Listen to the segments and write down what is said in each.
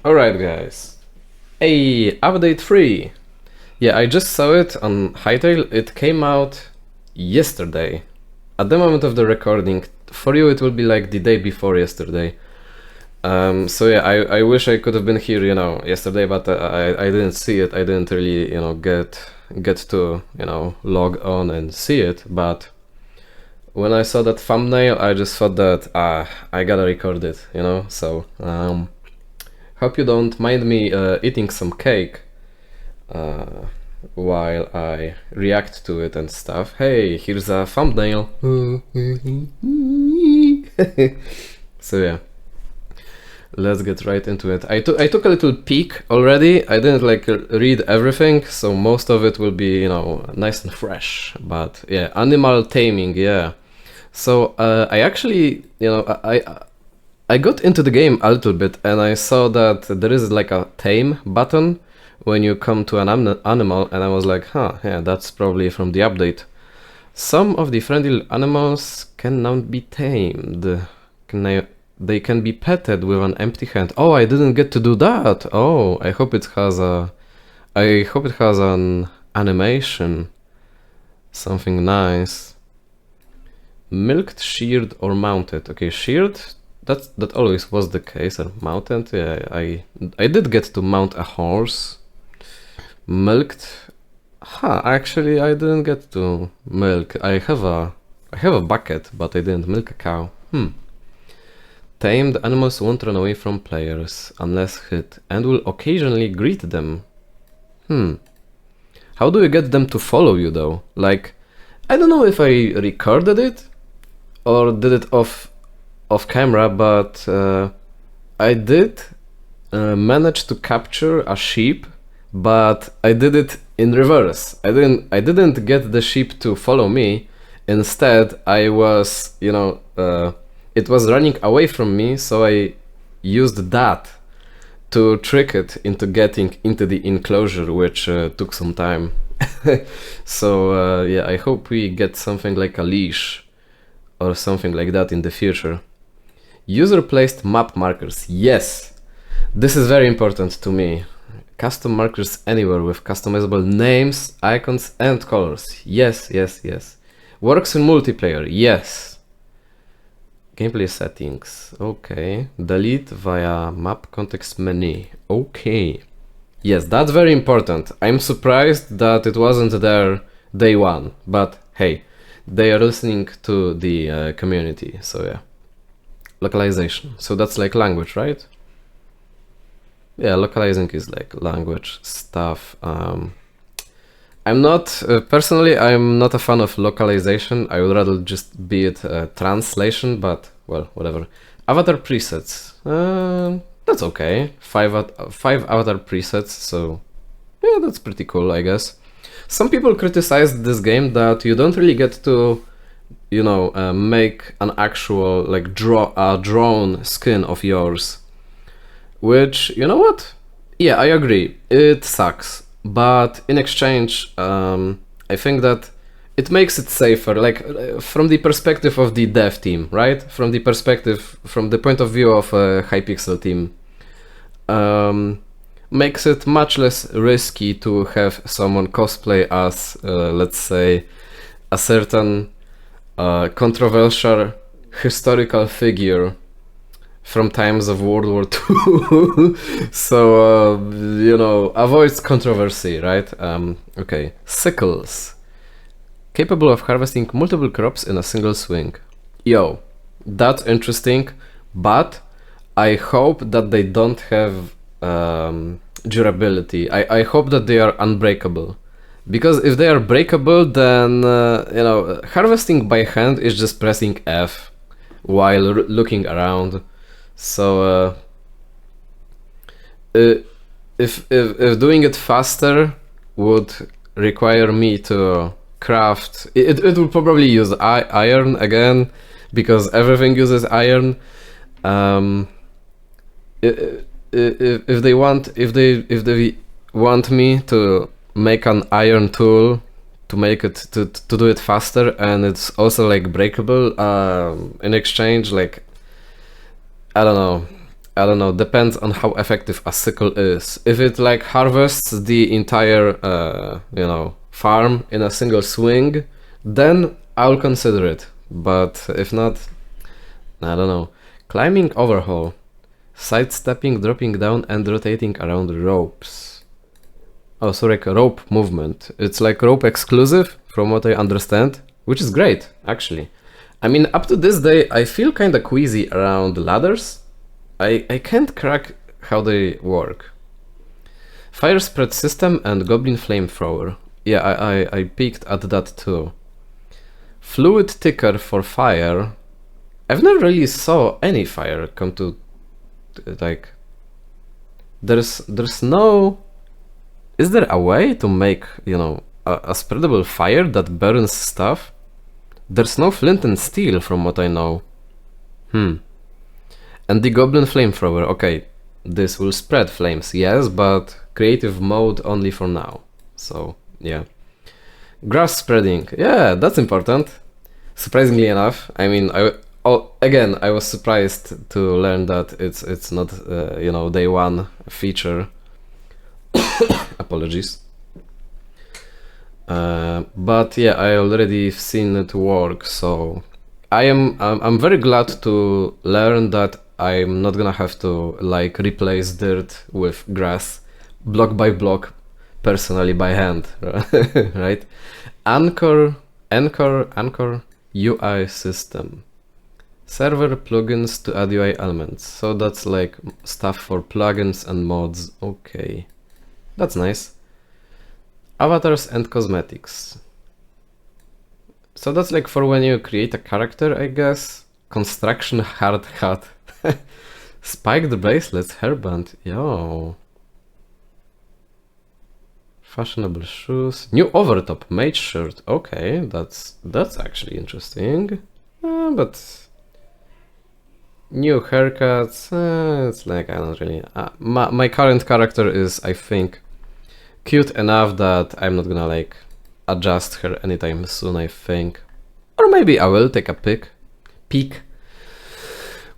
Alright guys. Hey, update 3! Yeah, I just saw it on Hytale. It came out yesterday. At the moment of the recording, for you it will be like the day before yesterday. So yeah, I wish I could have been here, yesterday, but I didn't see it. I didn't really, get to, log on and see it. But when I saw that thumbnail, I just thought that I gotta record it, So hope you don't mind me eating some cake while I react to it and stuff. Hey, here's a thumbnail. So yeah, let's get right into it. I took a little peek already. I didn't read everything, so most of it will be, nice and fresh. But yeah, animal taming, yeah. So I actually, I got into the game a little bit and I saw that there is like a tame button when you come to an animal, and I was like, huh, yeah, that's probably from the update. Some of the friendly animals can now be tamed. They can be petted with an empty hand. Oh, I didn't get to do that. Oh, I hope it has an animation. Something nice. Milked, sheared, or mounted. Okay, sheared. That always was the case. Or mounted. Yeah, I did get to mount a horse. Milked. Actually, I didn't get to milk. I have a bucket, but I didn't milk a cow. Tamed animals won't run away from players unless hit, and will occasionally greet them. How do you get them to follow you though? Like, I don't know if I recorded it or did it off camera, but I did manage to capture a sheep, but I did it in reverse. I didn't get the sheep to follow me. Instead, I was, it was running away from me, so I used that to trick it into getting into the enclosure, which took some time. So yeah, I hope we get something like a leash or something like that in the future. User placed map markers. Yes, this is very important to me. Custom markers anywhere with customizable names, icons, and colors. Yes, yes, yes. Works in multiplayer. Yes. Gameplay settings. Okay. Delete via map context menu. Okay. Yes, that's very important. I'm surprised that it wasn't there day one, but hey, they are listening to the community, so yeah. Localization. So that's like language, right? Yeah, localizing is like language stuff. I'm not, personally, I'm not a fan of localization. I would rather just be it translation, but well, whatever. Avatar presets. That's okay. Five avatar presets, so yeah, that's pretty cool, I guess. Some people criticized this game that you don't really get to, make an actual, like, drawn skin of yours. Which, you know what? Yeah, I agree. It sucks. But in exchange, I think that it makes it safer, like, from the perspective of the dev team, right? From the point of view of a Hypixel team. Makes it much less risky to have someone cosplay as, let's say, a certain controversial historical figure from times of World War II. So, avoids controversy, right? Okay, sickles. Capable of harvesting multiple crops in a single swing. Yo, that's interesting, but I hope that they don't have durability. I hope that they are unbreakable. Because if they are breakable, then, harvesting by hand is just pressing F while looking around. So, if doing it faster would require me to craft, it will probably use iron again, because everything uses iron. If they want me to make an iron tool to make it to do it faster, and it's also like breakable, in exchange, like, I don't know, I don't know, depends on how effective a sickle is. If it like harvests the entire, farm in a single swing, then I'll consider it. But if not, I don't know. Climbing overhaul. Sidestepping, dropping down, and rotating around ropes. Oh, sorry, like rope movement. It's like rope exclusive, from what I understand, which is great, actually. I mean, up to this day, I feel kinda queasy around ladders. I can't crack how they work. Fire spread system and goblin flamethrower. Yeah, I peeked at that too. Fluid ticker for fire. I've never really saw any fire come to, like, there's no... Is there a way to make, a spreadable fire that burns stuff? There's no flint and steel from what I know. And the goblin flamethrower, okay, this will spread flames, yes, but creative mode only for now. So, yeah. Grass spreading, yeah, that's important. Surprisingly enough, I mean, I was surprised to learn that it's not, day one feature. Apologies. But yeah, I already seen it work, so I'm very glad to learn that I'm not gonna have to like replace dirt with grass block by block personally by hand, right? Anchor UI system. Server plugins to add UI elements. So that's like stuff for plugins and mods. Okay. That's nice. Avatars and cosmetics. So that's like for when you create a character, I guess. Construction hard hat. Spiked bracelets, hairband. Yo. Fashionable shoes. New overtop, mage shirt. Okay, that's actually interesting. But new haircuts. It's like I don't really. My current character is, I think, cute enough that I'm not gonna like adjust her anytime soon, I think. Or maybe I will take a peek.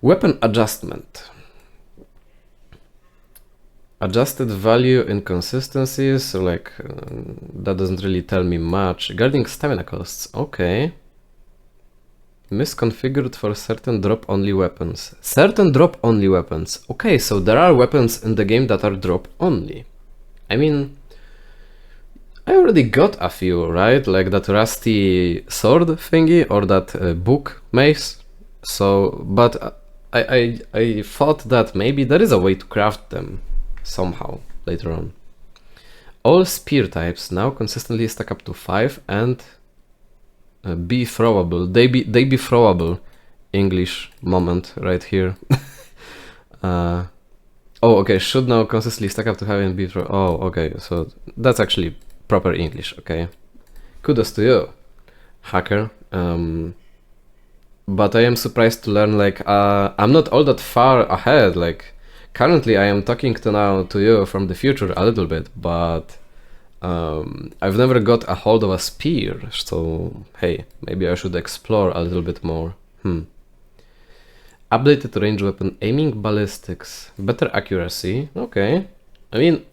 Weapon adjustment. Adjusted value inconsistencies, so like that doesn't really tell me much. Guarding stamina costs, okay. Misconfigured for certain drop-only weapons. Certain drop-only weapons. Okay, so there are weapons in the game that are drop-only. I mean, I already got a few, right? Like that rusty sword thingy or that book mace. So, but I thought that maybe there is a way to craft them somehow later on. All spear types now consistently stack up to 5 and be throwable. They be throwable. English moment right here. Oh, okay. Should now consistently stack up to 5 and be throw. Oh, okay. So that's actually proper English. Okay. Kudos to you, hacker. But I am surprised to learn like I'm not all that far ahead. Like currently I am talking to you from the future a little bit, but I've never got a hold of a spear, so hey, maybe I should explore a little bit more. Updated range weapon aiming ballistics, better accuracy. Okay, I mean,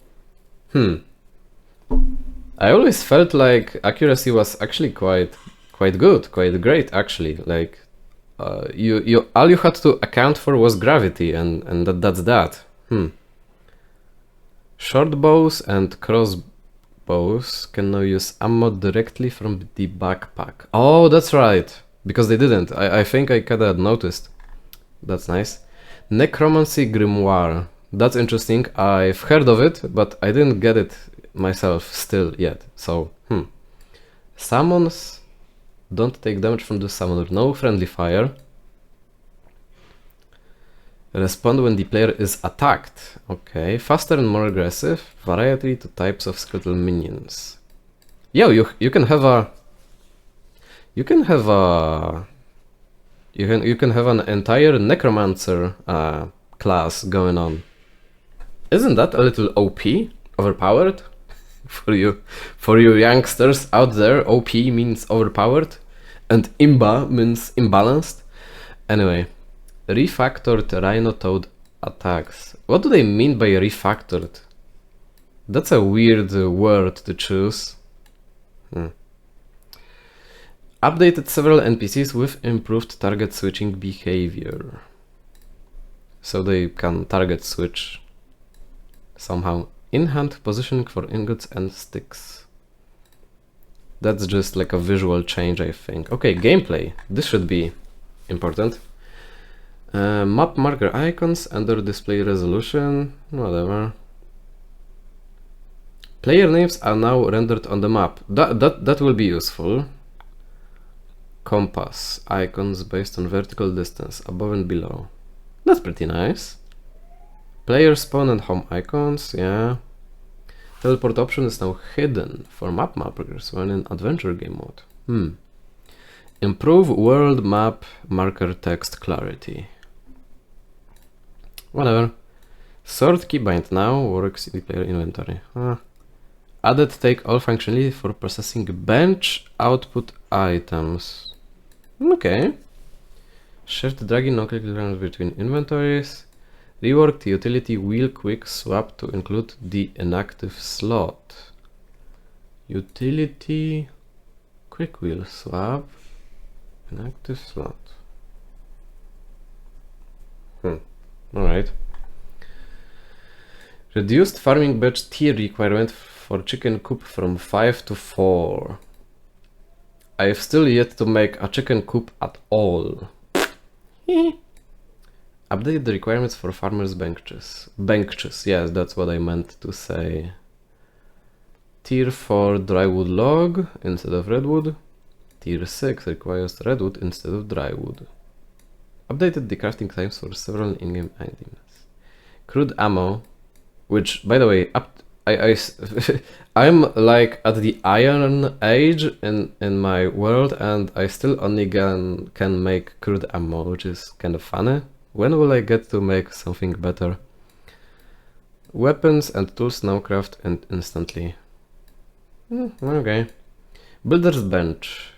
I always felt like accuracy was actually quite good, quite great actually. Like you all you had to account for was gravity, and that's that. Short bows and crossbows can now use ammo directly from the backpack. Oh, that's right, because they didn't. I think I kinda noticed. That's nice. Necromancy grimoire. That's interesting. I've heard of it, but I didn't get it myself still yet. So, Summons don't take damage from the summoner. No friendly fire. Respond when the player is attacked. Okay, faster and more aggressive. Variety to types of skeletal minions. Yo, you can have an entire necromancer class going on. Isn't that a little OP? Overpowered? For you youngsters out there, OP means overpowered and imba means imbalanced. Anyway, refactored Rhino Toad attacks. What do they mean by refactored? That's a weird word to choose. Updated several NPCs with improved target switching behavior. So they can target switch somehow. In-hand positioning for ingots and sticks. That's just like a visual change, I think. Okay, gameplay. This should be important. Map marker icons, under display resolution, whatever. Player names are now rendered on the map. That will be useful. Compass icons based on vertical distance above and below. That's pretty nice. Player spawn and home icons, yeah. Teleport option is now hidden for map markers when in adventure game mode. Improve world map marker text clarity. Whatever. Sort key bind now works in the player inventory. Added take all functionality for processing bench output items. Okay. Shift dragging no-click between inventories. Reworked utility wheel quick swap to include the inactive slot. Utility quick wheel swap. Inactive slot. Alright. Reduced farming batch tier requirement for chicken coop from 5 to 4. I've still yet to make a chicken coop at all. Update the requirements for farmers' benches. Benches, yes, that's what I meant to say. Tier 4 drywood log instead of redwood. Tier 6 requires redwood instead of drywood. Updated the crafting times for several in-game items. Crude ammo, which, by the way, I'm like at the Iron Age in my world, and I still only can make crude ammo, which is kind of funny. When will I get to make something better? Weapons and tools now craft and instantly. Okay. Builder's bench.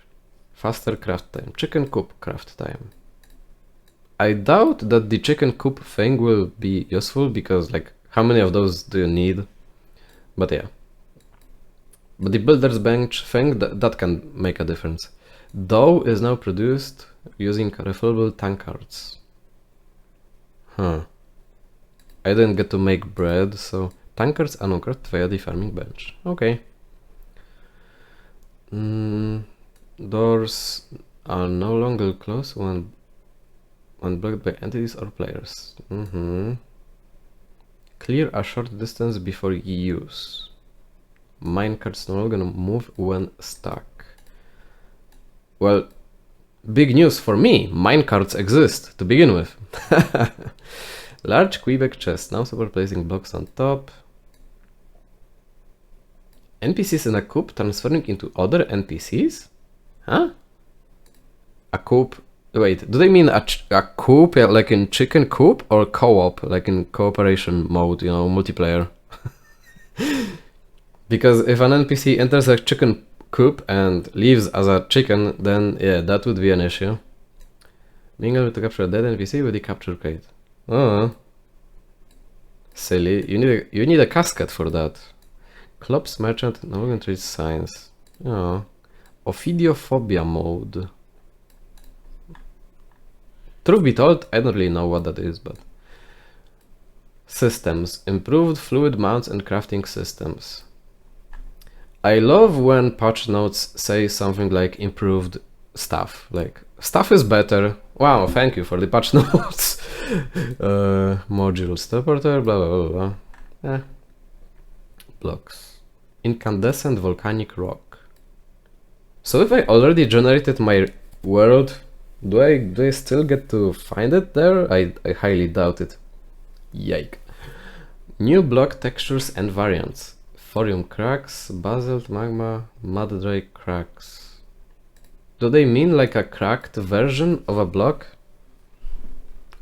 Faster craft time. Chicken coop craft time. I doubt that the chicken coop thing will be useful because, like, how many of those do you need? But yeah. But the builder's bench thing, that can make a difference. Dough is now produced using refillable tankards. I didn't get to make bread, so tankards are now crafted via the farming bench. Okay. Doors are no longer closed when blocked by entities or players. Clear a short distance before use. Minecarts no longer move when stuck. Well, big news for me. Minecarts exist to begin with. Large Quebec chest. Now support placing blocks on top. NPCs in a coop transferring into other NPCs? Huh? A coop. Wait, do they mean a coop, like in chicken coop, or co-op, like in cooperation mode, you know, multiplayer? Because if an NPC enters a chicken coop and leaves as a chicken, then yeah, that would be an issue. Being able to capture a dead NPC with the capture crate. Oh, silly. You need a casket for that. Klops merchant no longer trades signs. Oh, Ophidiophobia mode. Truth be told, I don't really know what that is, but... Systems. Improved fluid mounts and crafting systems. I love when patch notes say something like improved stuff. Like, stuff is better. Wow, thank you for the patch notes. Modules, teleporter, blah blah blah blah. Blocks. Incandescent volcanic rock. So if I already generated my world, do I still get to find it there? I highly doubt it. Yike. New block textures and variants. Thorium cracks, basalt, magma, mud dry cracks. Do they mean like a cracked version of a block?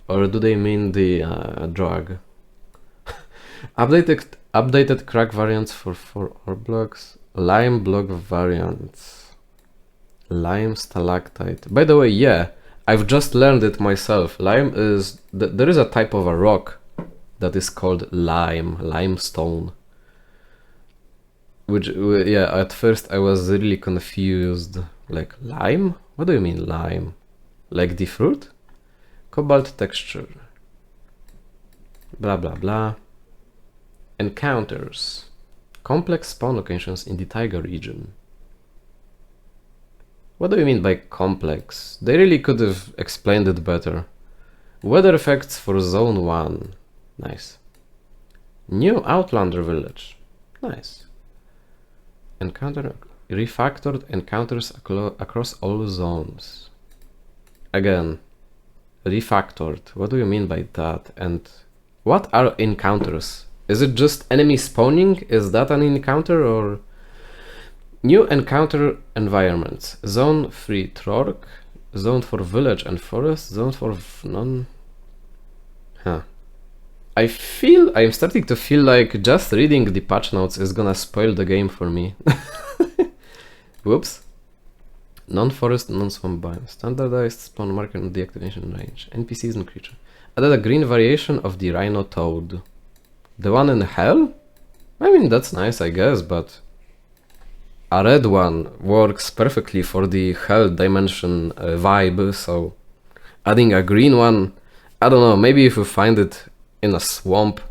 Or do they mean the drag? Updated crack variants for 4 ore blocks. Lime block variants. Lime stalactite. By the way, yeah, I've just learned it myself. Lime is... there is a type of a rock that is called limestone. Which, yeah, at first I was really confused. Like, lime? What do you mean lime? Like the fruit? Cobalt texture. Blah blah blah. Encounters. Complex spawn locations in the taiga region. What do you mean by complex? They really could have explained it better. Weather effects for Zone 1. Nice. New Outlander Village. Nice. Refactored encounters across all zones. Again, refactored. What do you mean by that? And what are encounters? Is it just enemy spawning? Is that an encounter or... New encounter environments. Zone 3 Trork. Zone for village and forest. Zone for non... Huh. I'm starting to feel like just reading the patch notes is gonna spoil the game for me. Whoops. Non-forest, non-swamp biome. Standardized spawn marker and deactivation range. NPCs and creature. Added a green variation of the rhino toad. The one in hell? I mean, that's nice, I guess, but... A red one works perfectly for the hell dimension vibe, so... Adding a green one... I don't know, maybe if we find it in a swamp,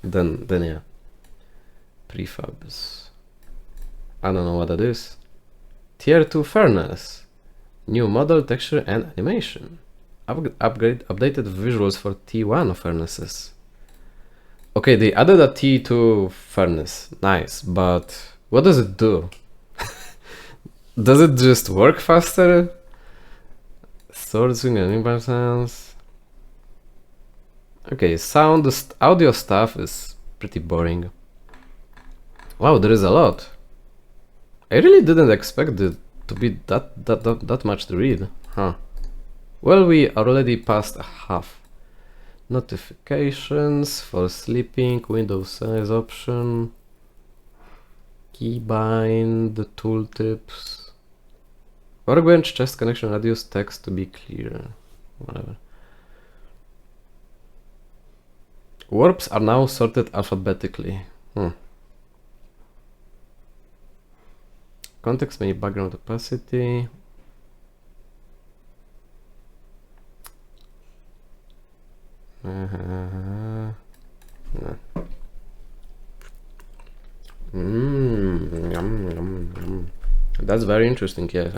then yeah. Prefabs. I don't know what that is. Tier 2 furnace. New model, texture and animation. Updated visuals for T1 furnaces. Okay, they added a T2 furnace. Nice, but what does it do? Does it just work faster? Sourcing and imbalance. Okay, audio stuff is pretty boring. Wow, there is a lot. I really didn't expect it to be that much to read. Huh. Well, we already passed a half. Notifications for sleeping, window size option, keybind, tooltips, workbench, chest connection radius, text to be clear, whatever. Warps are now sorted alphabetically. Context menu, background opacity. No. Yum, yum, yum. That's very interesting, yes.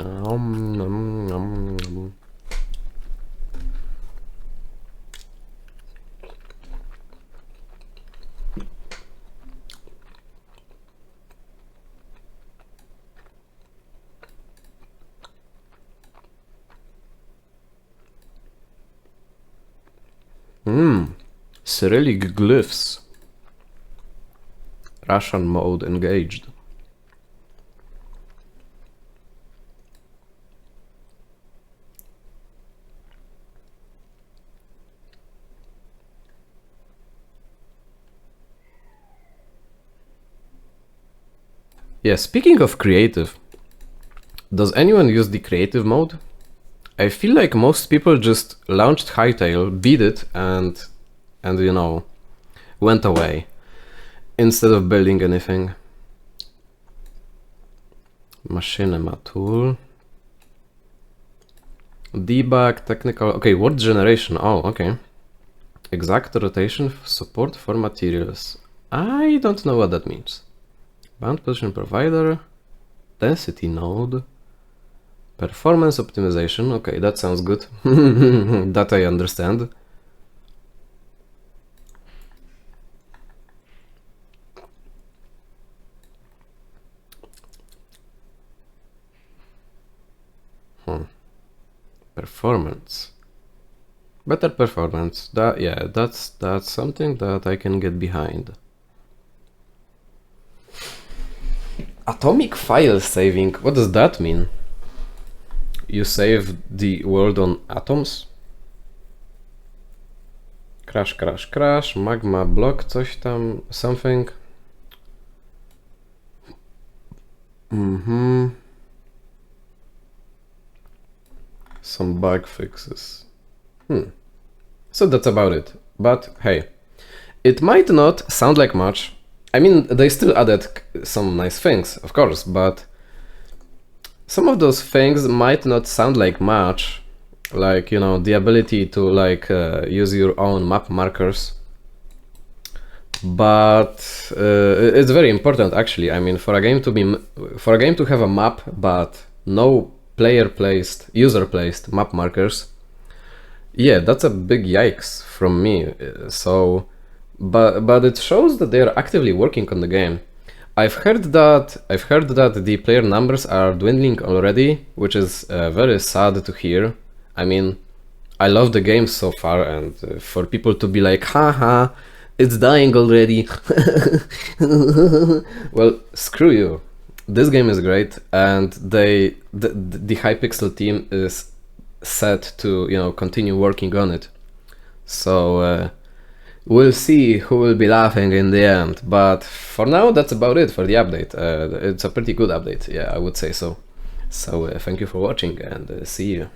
Cyrillic glyphs. Russian mode engaged. Yeah, speaking of creative, does anyone use the creative mode? I feel like most people just launched Hytale, beat it, and you know, went away instead of building anything. Machinima tool. Debug, technical, okay, word generation, oh, okay. Exact rotation support for materials. I don't know what that means. Bound position provider, density node, performance optimization, okay, that sounds good. That I understand. Performance. Better performance. That, yeah, that's something that I can get behind. Atomic file saving. What does that mean? You save the world on atoms? Crash, crash, crash. Magma block, coś tam, something. Some bug fixes. So that's about it. But hey, It might not sound like much. I mean, they still added some nice things, of course, but some of those things might not sound like much, like, you know, the ability to like use your own map markers. But it's very important, actually. I mean, for a game to have a map but no user placed map markers, yeah, that's a big yikes from me. But it shows that they are actively working on the game. I've heard that the player numbers are dwindling already, which is very sad to hear. I mean, I love the game so far, and for people to be like, haha, it's dying already. Well, screw you. This game is great, and the Hypixel team is set to, you know, continue working on it. So we'll see who will be laughing in the end. But for now, that's about it for the update. It's a pretty good update, yeah, I would say so. So thank you for watching, and see you.